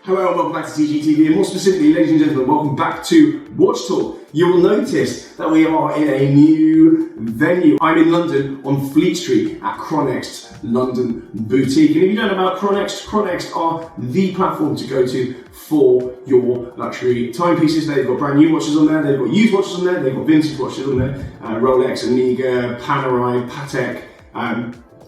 Hello and welcome back to TGTV, and more specifically, ladies and gentlemen, welcome back to Watch Talk. You will notice that we are in a new venue. I'm in London on Fleet Street at Chronext London Boutique. And if you don't know about Chronext are the platform to go to for your luxury timepieces. They've got brand new watches on there, they've got used watches on there, they've got vintage watches on there, Rolex, Omega, Panerai, Patek,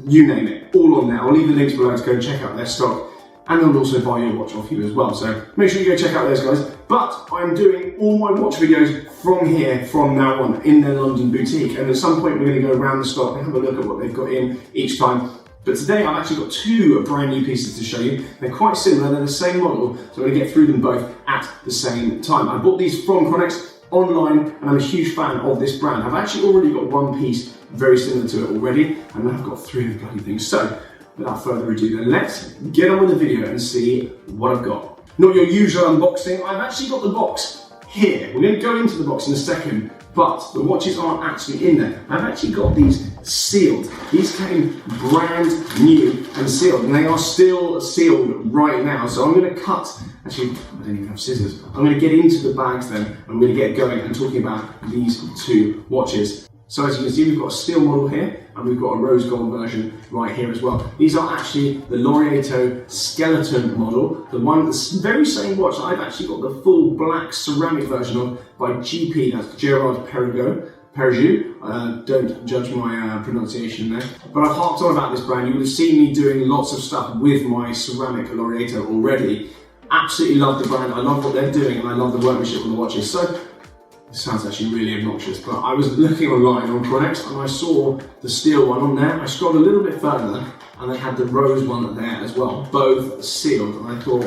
you name it, all on there. I'll leave the links below to go and check out their stock. And they'll also buy your watch off you as well. So make sure you go check out those guys. But I'm doing all my watch videos from here, from now on, in their London boutique. And at some point we're going to go around the stock and have a look at what they've got in each time. But today I've actually got two brand new pieces to show you. They're quite similar, they're the same model, so I'm going to get through them both at the same time. I bought these from Chronext online, and I'm a huge fan of this brand. I've actually already got one piece very similar to it already, and I've got three of the bloody things. So without further ado, then let's get on with the video and see what I've got. Not your usual unboxing, I've actually got the box here. We're going to go into the box in a second, but the watches aren't actually in there. I've actually got these sealed. These came brand new and sealed, and they are still sealed right now. So I'm going to cut, actually, I don't even have scissors. I'm going to get into the bags then. I'm going to get going and talking about these two watches. So as you can see, we've got a steel model here, and we've got a rose gold version right here as well. These are actually the Laureato skeleton model, the one, the very same watch that I've actually got the full black ceramic version of by GP, that's Girard Perregaux. Don't judge my pronunciation there. But I've harped on about this brand. You would have seen me doing lots of stuff with my ceramic Laureato already. Absolutely love the brand, I love what they're doing, and I love the workmanship on the watches. So, this sounds actually really obnoxious, but I was looking online on Chronext and I saw the steel one on there. I scrolled a little bit further and they had the rose one there as well, both sealed, and I thought,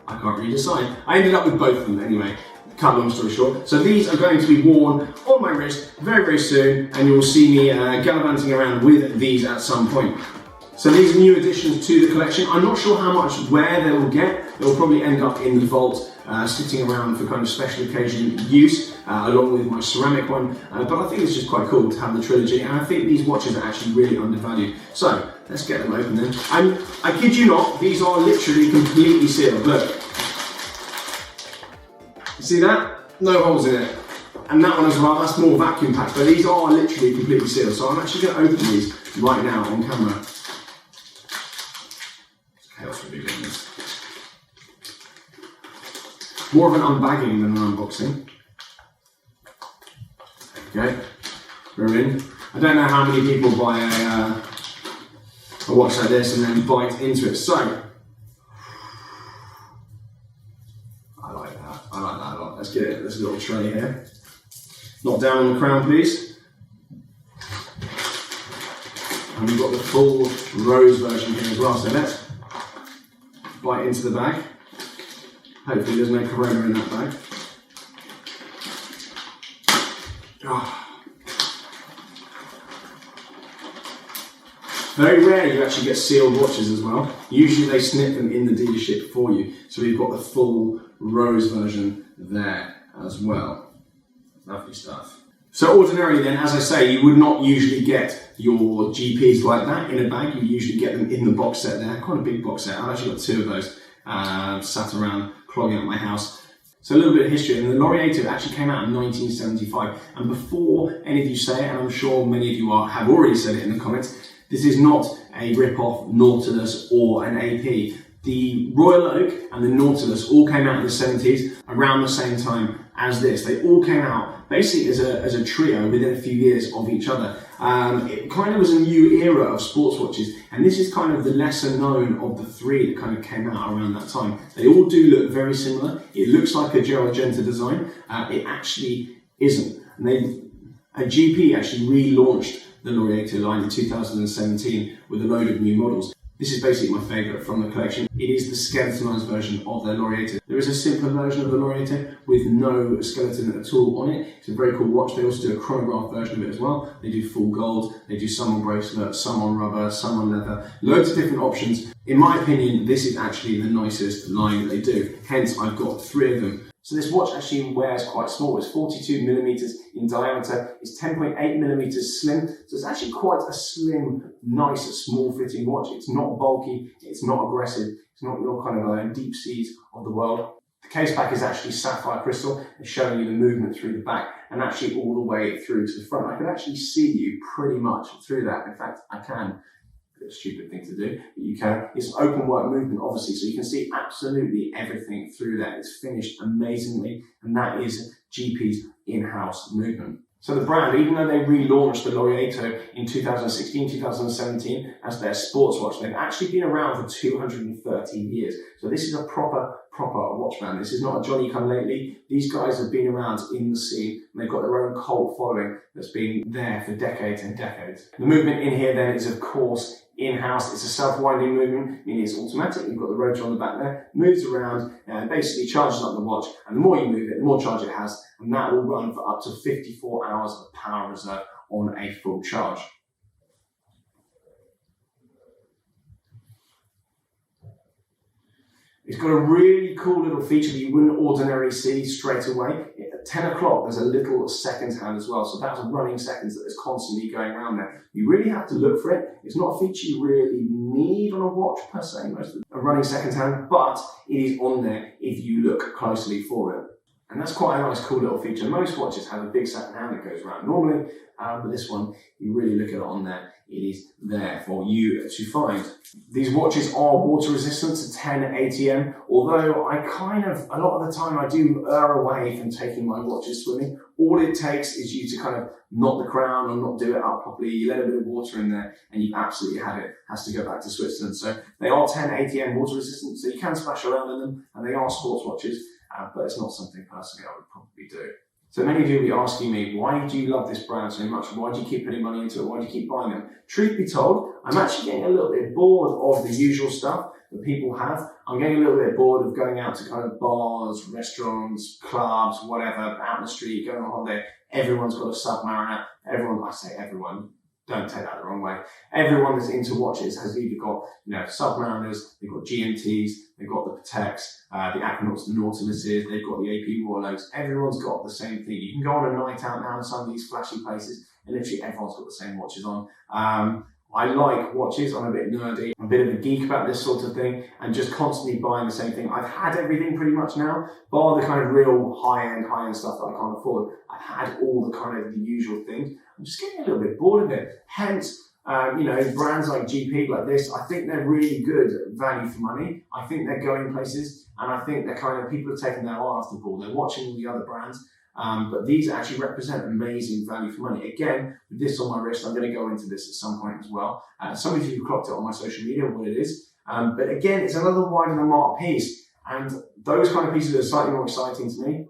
I can't really decide. I ended up with both of them anyway, cut long story short. So these are going to be worn on my wrist very, very soon, and you will see me gallivanting around with these at some point. So these are new additions to the collection. I'm not sure how much wear they will get. They will probably end up in the vault, sitting around for kind of special occasion use, along with my ceramic one. But I think it's just quite cool to have the trilogy, and I think these watches are actually really undervalued. So let's get them open then. I kid you not, these are literally completely sealed. Look, you see that? No holes in it. And that one as well, that's more vacuum packed, but these are literally completely sealed. So I'm actually going to open these right now on camera. Chaos would be doing this. More of an unbagging than an unboxing. Okay, we're in. I don't know how many people buy a watch like this and then bite into it. So, I like that a lot. Let's get it, this little tray here. Not down on the crown, please. And we've got the full rose version here as well, so let's bite into the bag. Hopefully there's no corona in that bag. Oh. Very rare you actually get sealed watches as well. Usually they snip them in the dealership for you. So we've got the full rose version there as well. Lovely stuff. So ordinarily then, as I say, you would not usually get your GPs like that in a bag. You usually get them in the box set there. Quite a big box set. I've actually got two of those sat around clogging up my house. So a little bit of history, and the Laureato actually came out in 1975. And before any of you say it, and I'm sure many of you have already said it in the comments, this is not a rip-off Nautilus or an AP. The Royal Oak and the Nautilus all came out in the 70s around the same time as this. They all came out basically as a trio within a few years of each other. It kind of was a new era of sports watches, and this is kind of the lesser known of the three that kind of came out around that time. They all do look very similar. It looks like a Girard design. It actually isn't. And a GP actually relaunched the Laureato line in 2017 with a load of new models. This is basically my favourite from the collection. It is the skeletonised version of their Laureato. There is a simpler version of the Laureato with no skeleton at all on it. It's a very cool watch. They also do a chronograph version of it as well. They do full gold, they do some on bracelet, some on rubber, some on leather. Loads of different options. In my opinion, this is actually the nicest line that they do. Hence, I've got 3 of them. So this watch actually wears quite small. It's 42 millimeters in diameter. It's 10.8 millimeters slim. So it's actually quite a slim, nice, small fitting watch. It's not bulky. It's not aggressive. It's not your kind of deep seas of the world. The case back is actually sapphire crystal. It's showing you the movement through the back and actually all the way through to the front. I can actually see you pretty much through that. In fact, I can. A stupid thing to do, but you can. It's open work movement, obviously, so you can see absolutely everything through there. It's finished amazingly, and that is GP's in-house movement. So the brand, even though they relaunched the Laureato in 2016, 2017 as their sports watch, they've actually been around for 230 years. So this is a proper watch brand. This is not a Johnny-come-lately. These guys have been around in the scene, and they've got their own cult following that's been there for decades and decades. The movement in here then is, of course, in-house. It's a self-winding movement, meaning it's automatic. You've got the rotor on the back there, moves around and basically charges up the watch. And the more you move it, the more charge it has, and that will run for up to 54 hours of power reserve on a full charge. It's got a really cool little feature that you wouldn't ordinarily see straight away. At 10 o'clock, there's a little seconds hand as well. So that's running seconds that is constantly going around there. You really have to look for it. It's not a feature you really need on a watch per se, most of a running seconds hand, but it is on there if you look closely for it. And that's quite a nice, cool little feature. Most watches have a big second hand that goes around normally, but this one, you really look at it on there, it is there for you to find. These watches are water resistant to 10 ATM, although a lot of the time I do err away from taking my watches swimming. All it takes is you to kind of knot the crown or not do it up properly. You let a bit of water in there and you've absolutely had it. Has to go back to Switzerland. So they are 10 ATM water resistant, so you can splash around in them, and they are sports watches. But it's not something personally I would probably do. So many of you will be asking me, why do you love this brand so much? Why do you keep putting money into it? Why do you keep buying them? Truth be told, I'm actually getting a little bit bored of the usual stuff that people have. I'm getting a little bit bored of going out to kind of bars, restaurants, clubs, whatever, out in the street, going on holiday. Everyone's got a Submariner. Everyone, I say everyone, don't take that the wrong way. Everyone that's into watches has either got, Submariners, they've got GMTs, they've got the Pateks, the Aquanauts, the Nautiluses, they've got the AP Warlows. Everyone's got the same thing. You can go on a night out now in some of these flashy places, and literally everyone's got the same watches on. I like watches. I'm a bit nerdy. I'm a bit of a geek about this sort of thing, and just constantly buying the same thing. I've had everything pretty much now, bar the kind of real high-end stuff that I can't afford. I've had all the kind of the usual things. I'm just getting a little bit bored of it. Hence, brands like GP, like this, I think they're really good value for money. I think they're going places, and I think they're kind of, people are taking their eye off the ball. They're watching all the other brands. But these actually represent amazing value for money. Again, with this on my wrist, I'm going to go into this at some point as well. Some of you clocked it on my social media, what it is. But again, it's another wide of the mark piece. And those kind of pieces are slightly more exciting to me.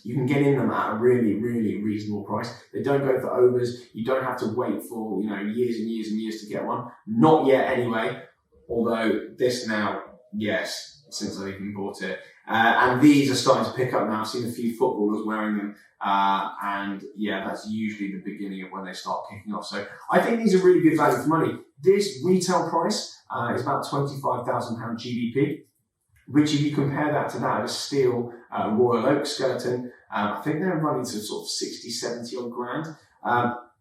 You can get in them at a really, really reasonable price. They don't go for overs. You don't have to wait for, years and years and years to get one. Not yet anyway. Although this now, yes, since I've even bought it. And these are starting to pick up now. I've seen a few footballers wearing them. And yeah, that's usually the beginning of when they start kicking off. So I think these are really good value for money. This retail price is about £25,000 GBP, which if you compare that to that of a steel Royal Oak skeleton, I think they're running to sort of 60, 70 odd grand.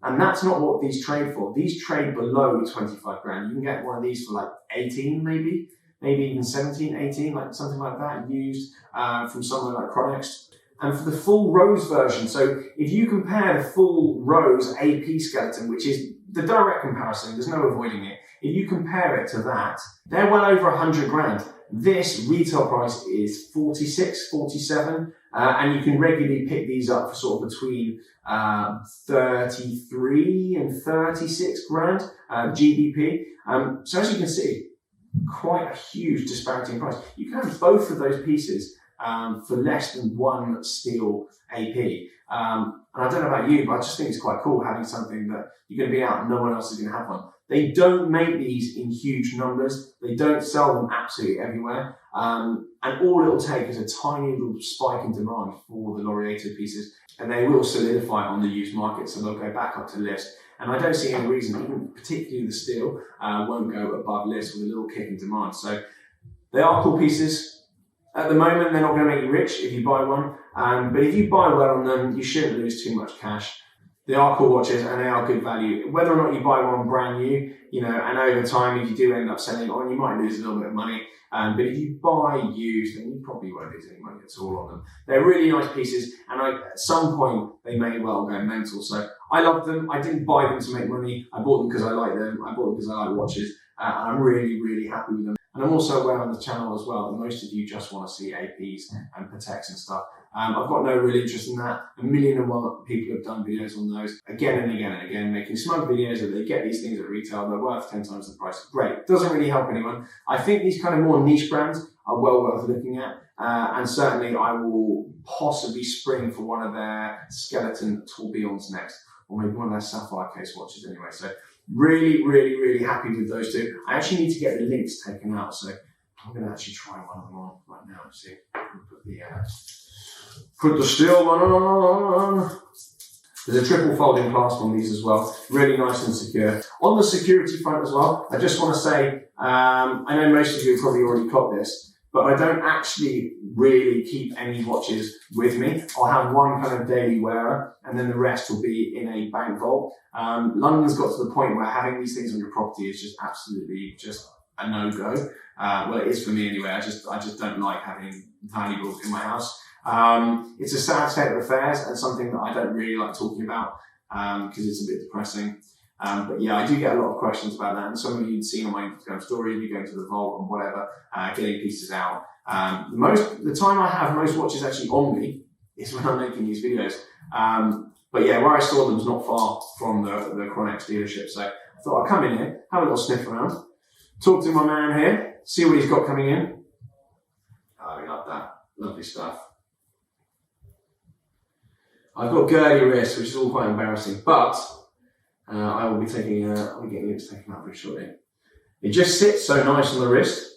And that's not what these trade for. These trade below 25 grand. You can get one of these for like 18 maybe even 17, 18, like something like that, used from somewhere like Chronext. And for the full rose version, so if you compare the full rose AP skeleton, which is the direct comparison, there's no avoiding it. If you compare it to that, they're well over 100 grand. This retail price is 46, 47, and you can regularly pick these up for sort of between 33 and 36 grand GBP. So as you can see, quite a huge disparity in price. You can have both of those pieces for less than one steel AP. And I don't know about you, but I just think it's quite cool having something that you're going to be out and no one else is going to have one. They don't make these in huge numbers. They don't sell them absolutely everywhere. And all it'll take is a tiny little spike in demand for the Laureato pieces, and they will solidify on the used market, so they'll go back up to list. And I don't see any reason, even particularly the steel, won't go above list with a little kick in demand. So they are cool pieces. At the moment, they're not going to make you rich if you buy one, but if you buy well on them, you shouldn't lose too much cash. They are cool watches and they are good value. Whether or not you buy one brand new, and over time, if you do end up selling it on, you might lose a little bit of money. But if you buy used, then you probably won't lose any money at all on them. They're really nice pieces, and at some point, they may well go mental. So I love them. I didn't buy them to make money. I bought them because I like them. I bought them because I like watches. And I'm really, really happy with them. And I'm also aware on the channel as well that most of you just want to see APs and Pateks and stuff. I've got no real interest in that. 1,000,001 people have done videos on those again and again and again, making smug videos that they get these things at retail, they're worth 10 times the price. Great. Doesn't really help anyone. I think these kind of more niche brands are well worth looking at. And certainly I will possibly spring for one of their skeleton tourbillons next, or maybe one of their sapphire case watches anyway. So really, really, really happy with those two. I actually need to get the links taken out, so I'm going to actually try one of them on right now. See, put the steel one on. There's a triple folding clasp on these as well. Really nice and secure. On the security front as well, I just want to say, I know most of you have probably already got this, but I don't actually really keep any watches with me. I'll have one kind of daily wearer, and then the rest will be in a bank vault. London's got to the point where having these things on your property is just absolutely just a no-go. Well, it is for me anyway. I just don't like having valuables in my house. It's a sad state of affairs and something that I don't really like talking about because it's a bit depressing. But yeah, I do get a lot of questions about that, and some of you have seen on my Instagram story, you go to the vault and whatever, getting pieces out. The time I have most watches actually on me is when I'm making these videos. But yeah, where I saw them was not far from the Chronex dealership, so I thought I'd come in here, have a little sniff around, talk to my man here, see what he's got coming in. Oh, we love that. Lovely stuff. I've got girly wrists, which is all quite embarrassing, but I will be I'll be getting links taken out very shortly. It just sits so nice on the wrist.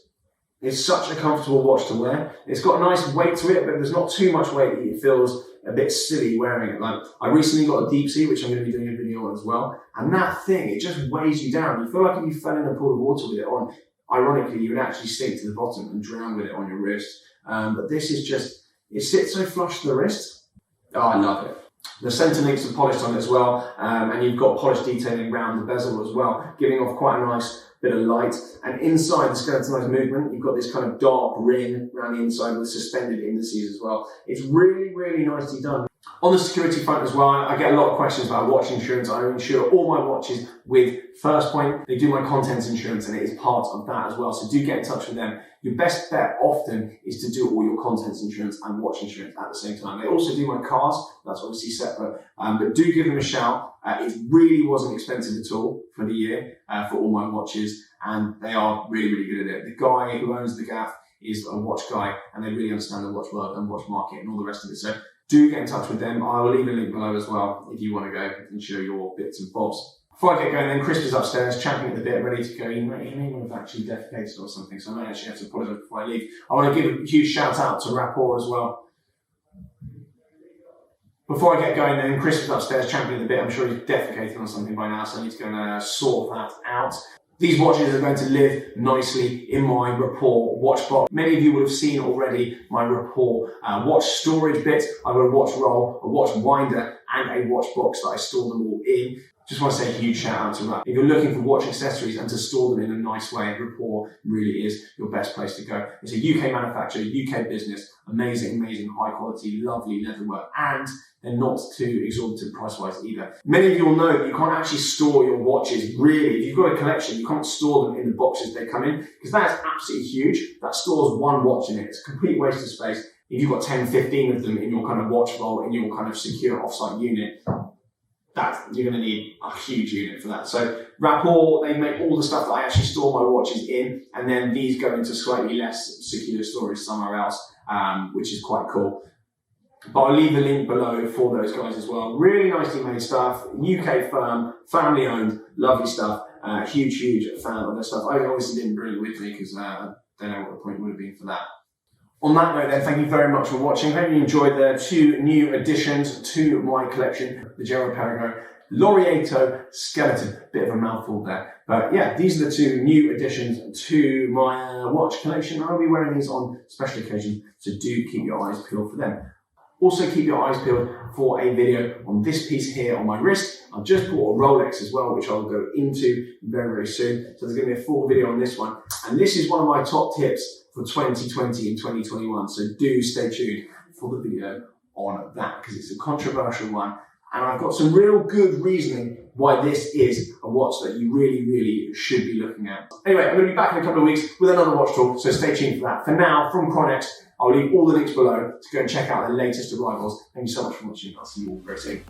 It's such a comfortable watch to wear. It's got a nice weight to it, but there's not too much weight that it feels a bit silly wearing it. Like, I recently got a deep sea, which I'm going to be doing a video on as well. And that thing, it just weighs you down. You feel like if you fell in a pool of water with it on, ironically, you would actually sink to the bottom and drown with it on your wrist. But this is just, it sits so flush to the wrist. Oh, I love it. The center links are polished on it as well, and you've got polished detailing around the bezel as well, giving off quite a nice bit of light. And inside the skeletonized movement, you've got this kind of dark ring around the inside with suspended indices as well. It's really, really nicely done. On the security front as well, I get a lot of questions about watch insurance. I insure all my watches with First Point. They do my contents insurance, and it is part of that as well. So do get in touch with them. Your best bet often is to do all your contents insurance and watch insurance at the same time. They also do my cars. That's obviously separate. But do give them a shout. It really wasn't expensive at all for the year for all my watches, and they are really, really good at it. The guy who owns the gaff is a watch guy, and they really understand the watch world and watch market and all the rest of it. So do get in touch with them. I will leave a link below as well if you want to go and share your bits and bobs. Before I get going then, Chris is upstairs, champing at the bit, ready to go. He may want to have actually defecated or something, so I may actually have to apologise before I leave. I want to give a huge shout out to Rapport as well. Before I get going then, Chris is upstairs, champing at the bit. I'm sure he's defecated on something by now, so I need to go and sort that out. These watches are going to live nicely in my Rapport watch box. Many of you would have seen already my Rapport watch storage bit. I've got a watch roll, a watch winder, and a watch box that I store them all in. Just want to say a huge shout out to Rapport. If you're looking for watch accessories and to store them in a nice way, Rapport really is your best place to go. It's a UK manufacturer, UK business, amazing, amazing, high quality, lovely leatherwork, and they're not too exorbitant price-wise either. Many of you will know that you can't actually store your watches, really. If you've got a collection, you can't store them in the boxes they come in, because that is absolutely huge. That stores one watch in it. It's a complete waste of space. If you've got 10, 15 of them in your kind of watch vault, in your kind of secure offsite unit, you're going to need a huge unit for that. So Rapport, they make all the stuff that I actually store my watches in, and then these go into slightly less secure storage somewhere else, which is quite cool. But I'll leave the link below for those guys as well. Really nicely made stuff, UK firm, family owned, lovely stuff. Huge fan of their stuff. I obviously didn't bring it with me because I don't know what the point would have been for that. On that note then, thank you very much for watching. Hope you enjoyed the 2 new additions to my collection, the Girard Perregaux Laureato skeleton. Bit of a mouthful there. But yeah, these are the 2 new additions to my watch collection. I'll be wearing these on special occasions, so do keep your eyes peeled for them. Also keep your eyes peeled for a video on this piece here on my wrist. I've just bought a Rolex as well, which I'll go into very soon. So there's going to be a full video on this one. And this is one of my top tips for 2020 and 2021. So do stay tuned for the video on that, because it's a controversial one. And I've got some real good reasoning why this is a watch that you really should be looking at. Anyway, I'm going to be back in a couple of weeks with another watch talk, so stay tuned for that. For now, from Chronext, I'll leave all the links below to go and check out the latest arrivals. Thank you so much for watching. I'll see you all very soon.